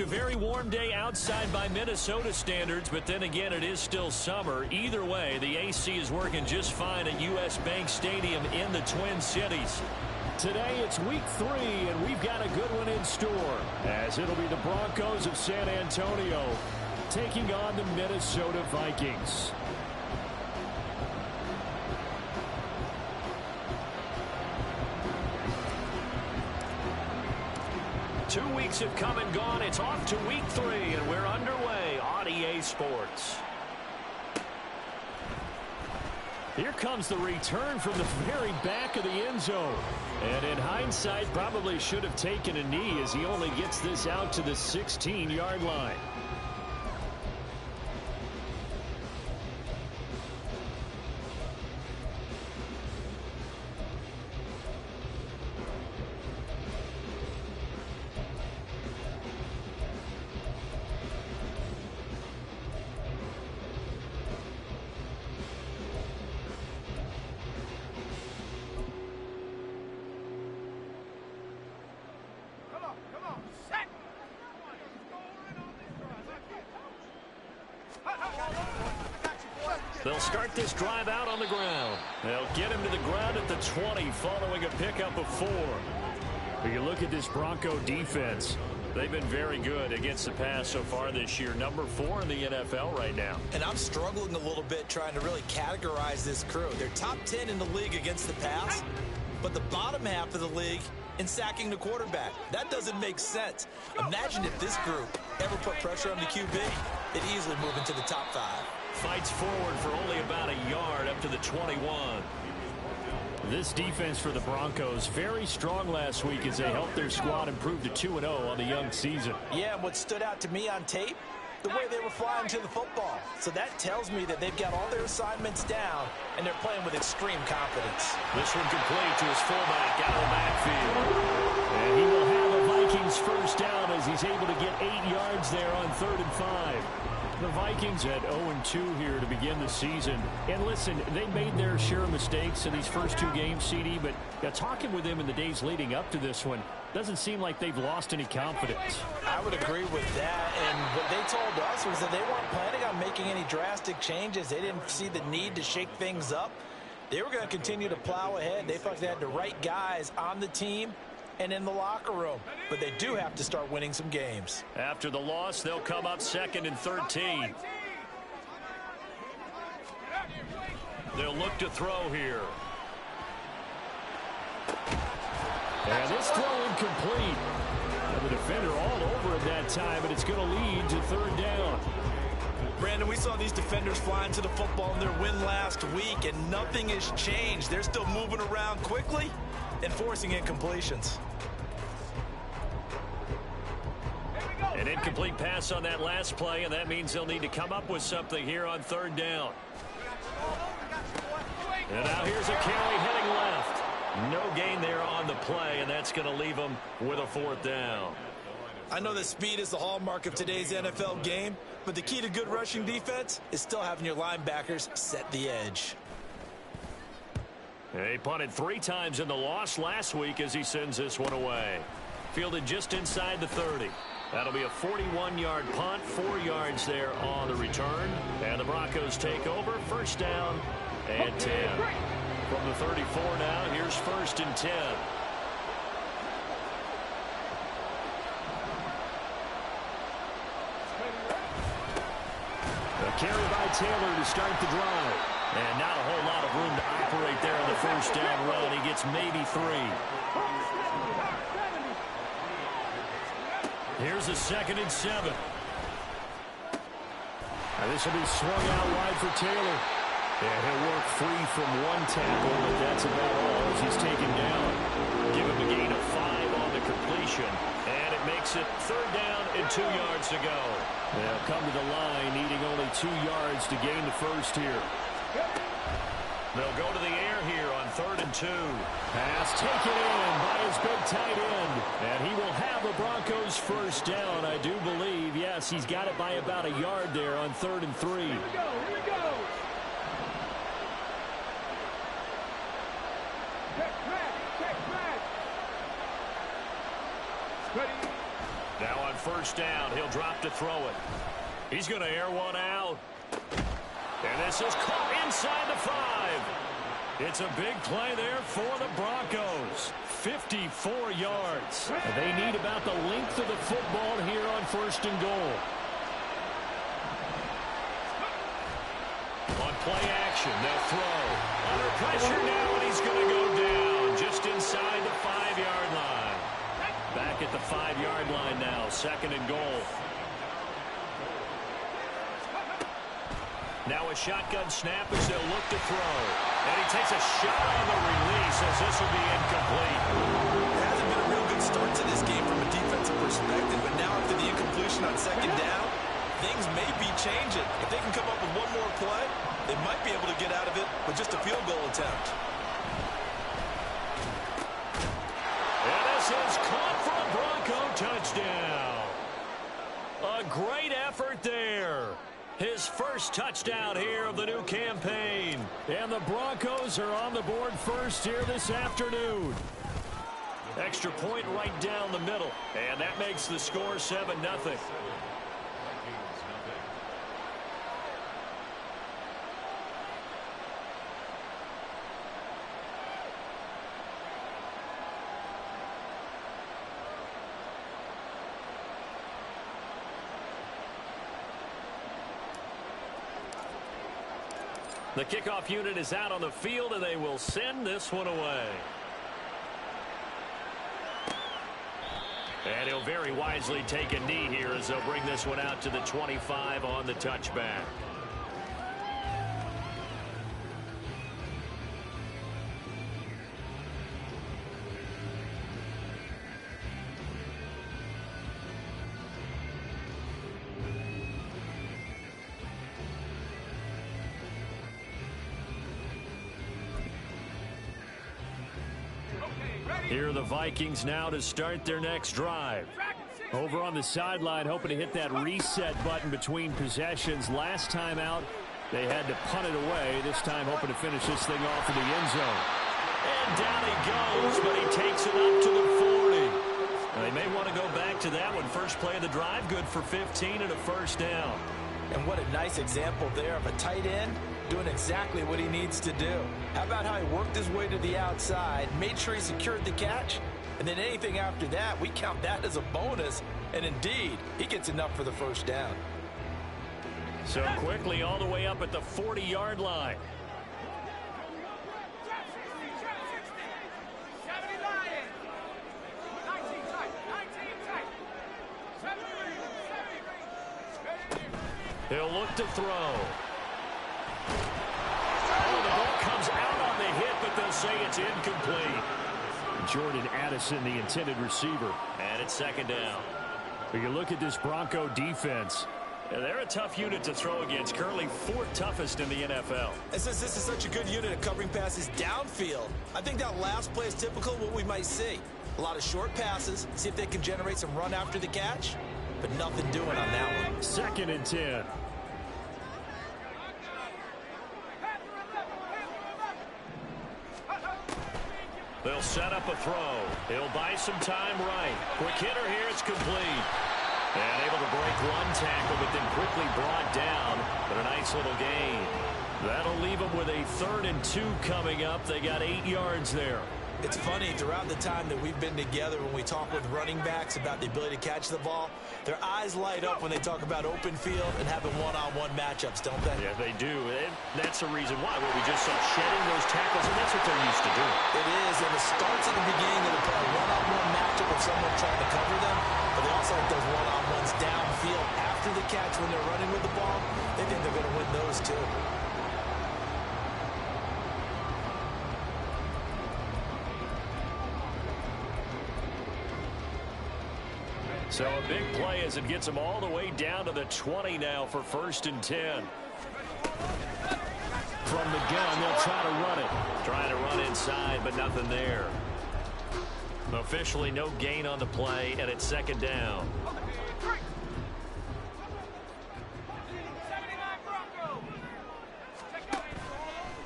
A very warm day outside by Minnesota standards, but then again, it is still summer. Either way, the AC is working just fine at U.S. Bank Stadium in the Twin Cities. Today, it's week 3, and we've got a good one in store, as it'll be the Broncos of San Antonio taking on the Minnesota Vikings. Two weeks have come and gone. It's off to week 3, and we're underway on EA Sports. Here comes the return from the very back of the end zone. And in hindsight, probably should have taken a knee as he only gets this out to the 16-yard line. They'll start this drive out on the ground. They'll get him to the ground at the 20 following a pickup of 4. When you look at this Bronco defense, they've been very good against the pass so far this year. Number 4 in the NFL right now. And I'm struggling a little bit trying to really categorize this crew. They're top 10 in the league against the pass, but the bottom half of the league in sacking the quarterback. That doesn't make sense. Imagine if this group ever put pressure on the QB, they'd easily move into the top 5. Fights forward for only about a yard up to the 21. This defense for the Broncos, very strong last week as they helped their squad improve to 2-0 on the young season. Yeah, and what stood out to me on tape, the way they were flying to the football. So that tells me that they've got all their assignments down, and they're playing with extreme confidence. This one complete to his fullback out of the backfield. And he will have a Vikings first down as he's able to get 8 yards there on 3rd and 5. The Vikings at 0-2 here to begin the season. And listen, they made their share of mistakes in these first 2 games, CD, but talking with them in the days leading up to this one, doesn't seem like they've lost any confidence. I would agree with that, and what they told us was that they weren't planning on making any drastic changes. They didn't see the need to shake things up. They were going to continue to plow ahead. They felt they had the right guys on the team and in the locker room. But they do have to start winning some games. After the loss, they'll come up 2nd and 13. They'll look to throw here. And this throw incomplete. And the defender all over it that time, but it's going to lead to 3rd down. Brandon, we saw these defenders flying to the football in their win last week, and nothing has changed. They're still moving around quickly and forcing incompletions. An incomplete pass on that last play, and that means they'll need to come up with something here on 3rd down. And now here's a carry heading left. No gain there on the play, and that's going to leave them with a 4th down. I know that speed is the hallmark of today's NFL game, but the key to good rushing defense is still having your linebackers set the edge. He punted 3 times in the loss last week as he sends this one away. Fielded just inside the 30. That'll be a 41-yard punt, 4 yards there on the return. And the Broncos take over, 1st down and 10. From the 34 now, here's 1st and 10. A carry by Taylor to start the drive. And not a whole lot of room to operate there on the 1st down run. He gets maybe 3. Here's a 2nd and 7. Now this will be swung out wide for Taylor. And he'll work free from 1 tackle, but that's about all as he's taken down. Give him a gain of 5 on the completion. And it makes it 3rd down and 2 yards to go. They'll come to the line needing only 2 yards to gain the 1st here. They'll go to the air here on 3rd and 2. Pass taken in by his big tight end. And he will have the Broncos 1st down, I do believe. Yes, he's got it by about a yard there on 3rd and 3. Here we go. Now on first down. He'll drop to throw it. He's going to air one out. And this is caught inside the 5. It's a big play there for the Broncos. 54 yards. They need about the length of the football here on 1st and goal. On play action, they'll throw. Under pressure now, and he's going to go down just inside the 5-yard line. Back at the 5-yard line now, 2nd and goal. Now a shotgun snap as they'll look to throw. And he takes a shot on the release as this will be incomplete. It hasn't been a real good start to this game from a defensive perspective, but now after the incompletion on 2nd down, things may be changing. If they can come up with one more play, they might be able to get out of it with just a field goal attempt. And this is caught for a Bronco touchdown. A great effort there. His first touchdown here of the new campaign. And the Broncos are on the board first here this afternoon. Extra point right down the middle. And that makes the score 7-0. The kickoff unit is out on the field, and they will send this one away. And he'll very wisely take a knee here as they'll bring this one out to the 25 on the touchback. Here are the Vikings now to start their next drive. Over on the sideline, hoping to hit that reset button between possessions. Last time out, they had to punt it away. This time, hoping to finish this thing off in the end zone. And down he goes, but he takes it up to the 40. Now, they may want to go back to that one. First play of the drive, good for 15 and a first down. And what a nice example there of a tight end doing exactly what he needs to do. How about how he worked his way to the outside, made sure he secured the catch, and then anything after that, we count that as a bonus, and indeed, he gets enough for the first down. So quickly all the way up at the 40-yard line. He'll look to throw. Oh, the ball comes out on the hit, but they'll say it's incomplete. Jordan Addison, the intended receiver. And it's 2nd down. But you look at this Bronco defense. They're a tough unit to throw against. Currently 4th toughest in the NFL. And since this is such a good unit at covering passes downfield, I think that last play is typical of what we might see. A lot of short passes, see if they can generate some run after the catch, but nothing doing on that one. 2nd and 10. They'll set up a throw. He'll buy some time right. Quick hitter here. It's complete. And able to break one tackle, but then quickly brought down. But a nice little gain. That'll leave them with a 3rd and 2 coming up. They got 8 yards there. It's funny, throughout the time that we've been together, when we talk with running backs about the ability to catch the ball, their eyes light up when they talk about open field and having one-on-one matchups, don't they? Yeah, they do. And that's the reason why. What we just saw, shedding those tackles, and that's what they're used to doing. It is, and it starts at the beginning of the play. One-on-one matchup with someone trying to cover them, but they also like those one-on-ones downfield after the catch when they're running with the ball. They think they're going to win those, too. So a big play as it gets them all the way down to the 20 now for 1st and 10. From the gun, they'll try to run it. Trying to run inside, but nothing there. Officially no gain on the play, and it's 2nd down.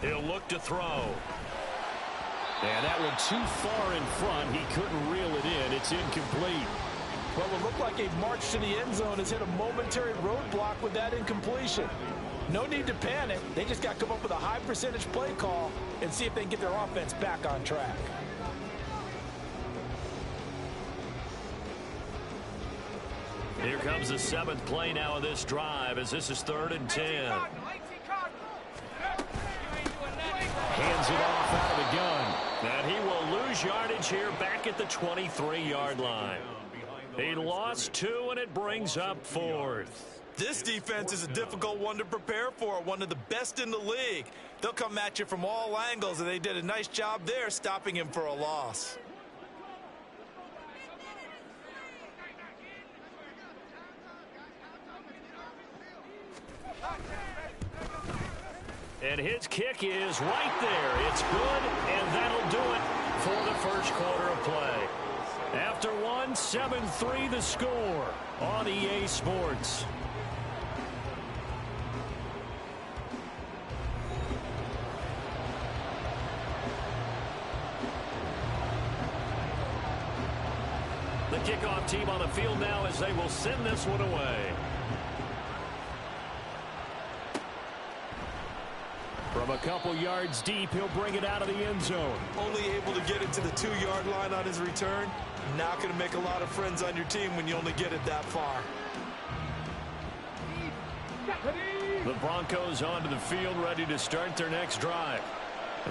He'll look to throw. And that one too far in front. He couldn't reel it in. It's incomplete. Well, it looked like a march to the end zone has hit a momentary roadblock with that incompletion. No need to panic. They just got to come up with a high percentage play call and see if they can get their offense back on track. Here comes the 7th play now of this drive as this is 3rd and 10. Hands it off out of the gun. And he will lose yardage here back at the 23-yard line. He lost 2, and it brings up 4th. This defense is a difficult one to prepare for, one of the best in the league. They'll come at you from all angles, and they did a nice job there stopping him for a loss. And his kick is right there. It's good, and that'll do it for the first quarter of play. After one, 7-3 the score on EA Sports. The kickoff team on the field now as they will send this one away. From a couple yards deep, he'll bring it out of the end zone. Only able to get it to the 2-yard line on his return. Not going to make a lot of friends on your team when you only get it that far. The Broncos onto the field, ready to start their next drive.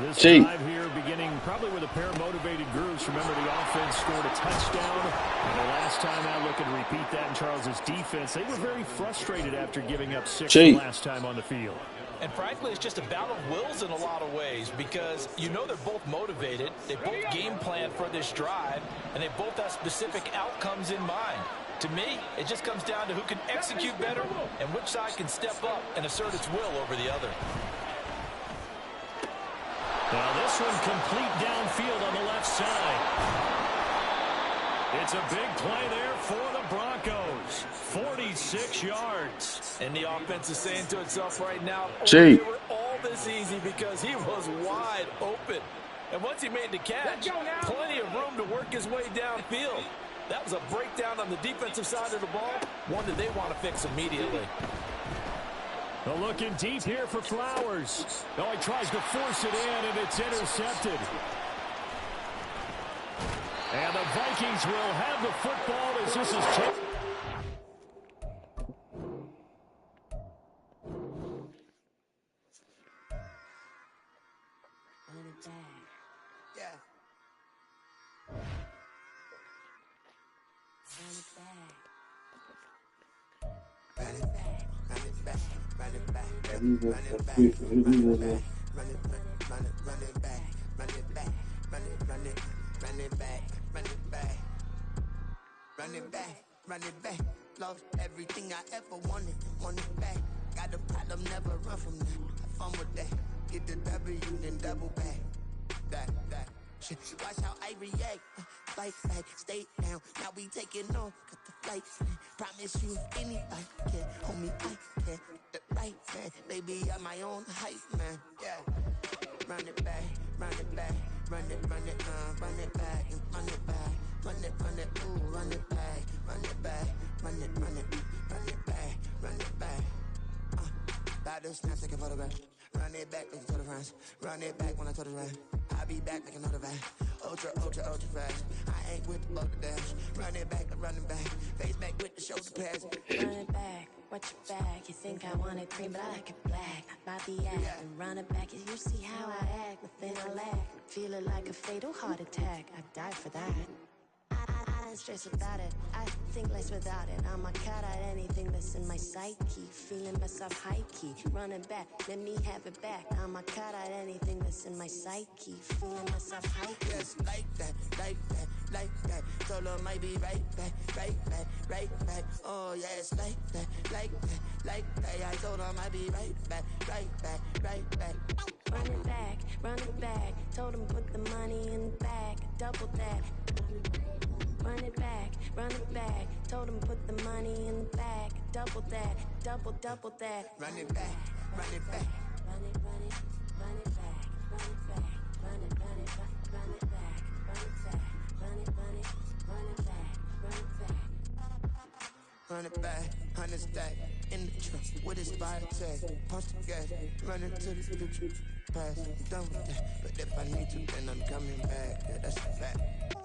This drive here beginning probably with a pair of motivated groups. Remember, the offense scored a touchdown. And the last time out, looking to repeat that in Charles's defense, they were very frustrated after giving up 6 the last time on the field. And frankly, it's just a battle of wills in a lot of ways because you know they're both motivated. They both game plan for this drive, and they both have specific outcomes in mind. To me, it just comes down to who can execute better and which side can step up and assert its will over the other. Now this one complete downfield on the left side. It's a big play there for the Broncos. 46 yards. And the offense is saying to itself right now, they were all this easy because he was wide open. And once he made the catch, plenty of room to work his way downfield. That was a breakdown on the defensive side of the ball, one that they want to fix immediately. They're looking deep here for Flowers. No, he tries to force it in, and it's intercepted. And the Vikings will have the football as this is taken. Run it back. Lost everything I ever wanted it back. Got a problem, never run from that. Have fun with that. Get the W, then double back. That. Shit. Watch how I react. Fight back, stay down. Now we taking off. Cut the flight. Promise you, anybody can. Homie, I can. The right man. Baby, I'm my own hype man. Yeah. Run it back. Run it back. Run it back. Run it back. Run it back. Run it, ooh, run it back, run it back, run it back, run it back. About to snap, take a photograph. Run it back, make it to the friends. Run it back when I told it right. I'll be back, make another back. Ultra fast. I ain't with the buck dash. Run it back, face back with the shoulder pads. Run it back, watch your back. You think I want it cream, but I like it black. About the act, and run it back. You see how I act, within I lack. Feel it like a fatal heart attack. I'd die for that. I don't stress about it, I think less without it. I'ma cut out anything that's in my psyche. Feeling myself high-key, running back, let me have it back. I'ma cut out anything that's in my psyche. Feeling myself high-key. Yes, like that. Told her might be right back. Oh yes, like that. I told her might be right back. Run it back, told him put the money in the bag, double that. Run it back, told him put the money in the bag, double that, double that. Run it back. Run it back, run it back, run it back, run it back, run it back, run it back, run it back, run it back. run it back, 100 stack in the trunk with his fire tag. Punch the gas, run into the future. Past, I'm done with that. But if I need to, then I'm coming back. Yeah, that's a fact.